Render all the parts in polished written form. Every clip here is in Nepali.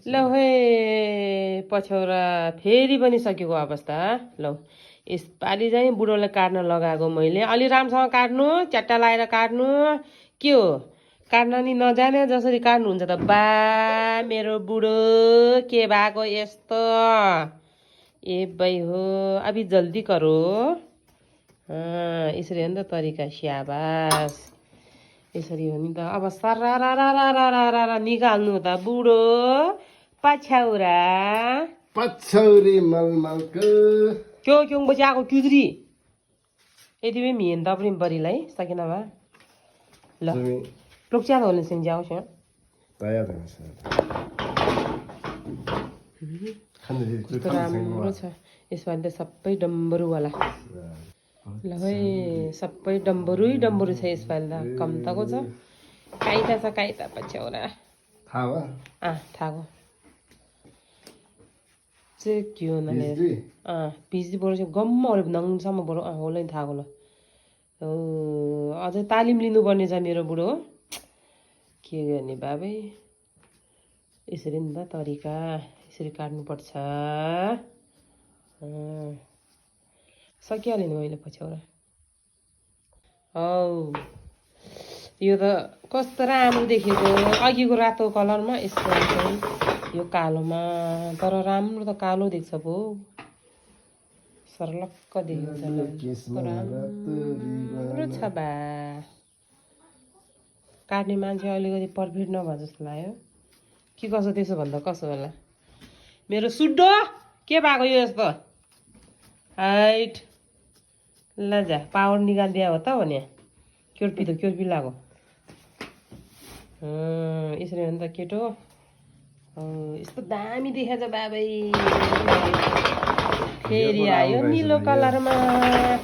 ल है पछौरा फेरि पनि सकेको अवस्था। ल यसपालि चाहिँ बुढोले काट्न लगाएको मैले। अलि राम्रोसँग काट्नु, च्याट्टा लाएर काट्नु। के हो काट्न नि नजाने जसरी काट्नुहुन्छ त बा मेरो बुढो के भएको यस्तो। ए भाइ हो अभी जल्दी करो। यसरी हो नि त तरिका। स्याबास यसरी हो नि त। अब सरा निकाल्नु त बुढो पछौरा पछौरी मलमलको क्यों बचाएको क्युद्री यति भी मिहेन त पनि बरीलाई सकिन भा ल लोक च्या होल्ने सिङ जाओ छ तयार छ राम्रो छ। यसमा त सबै डम्बरुवाला। ल है सबै डम्बरै डम्बरु छ यसपालि त। कम्ताको छ काइता छ काइता पछौरा थाहा भयो थाहा भयो चाहिँ के हो नले पिजी बरु चाहिँ गम्म अरे नङसम्म बरु होला नि थाहा होला। अझै तालिम लिनुपर्ने छ मेरो बुढो। के गर्ने बाबै यसरी नि त तरिका। यसरी काट्नुपर्छ। सकिहालेँ नि मैले पछौरा। हौ यो त कस्तो राम्रो देखेको अघिको रातो कलरमा यसको चाहिँ यो कालोमा। तर राम्रो त कालो देख्छ पो सरलक्क देख्छ राम्रो छ बा। काट्ने मान्छे अलिकति पर्फेक्ट नभए जस्तो लाग्यो कि कसो। त्यसो भन्दा कसो होला मेरो सुड्डो के भएको यो यस्तो हाइट। ल जा पावर निकालिदिया हो त भने क्योर्पी लाग्यो। यसरी हो नि त केटो। यस्तो दामी देखेछ बाबै। फेरि आयो निलो कलरमा।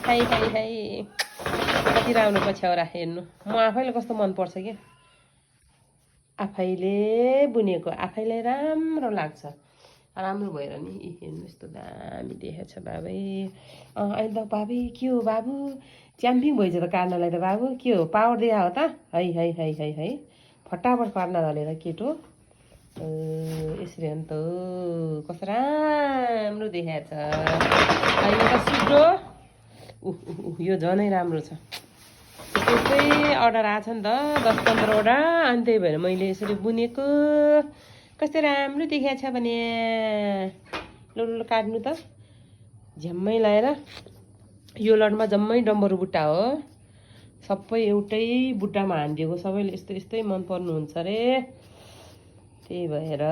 खाइ कति राम्रो पछौरा हेर्नु। म आफैले कस्तो मनपर्छ क्या। आफैले बुनेको आफैलाई राम्रो लाग्छ। राम्रो भएर नि हेर्नु यस्तो दामी देखेछ बाबै। अहिले त बाबै के हो बाबु च्याम्पिङ भइछ त काट्नलाई त बाबु। के हो पावर दिया हो त है फटाफट काट्न हालेर केटो। यसरी हो नि त कस्तो राम्रो देखाएको छ। अहिले त सुड्डो यो झनै राम्रो छ। त्यस्तै अर्डर आएको छ नि त 10-15वटा। अनि त्यही भएर मैले यसरी बुनेको। कस्तो राम्रो देखाएको छ भने ल काट्नु त झ्याम्मै लाएर। यो लटमा जम्मै डम्बरु बुट्टा हो। सबै एउटै बुट्टामा हानिदिएको। सबैले यस्तै मन पर्नुहुन्छ अरे त्यही भएर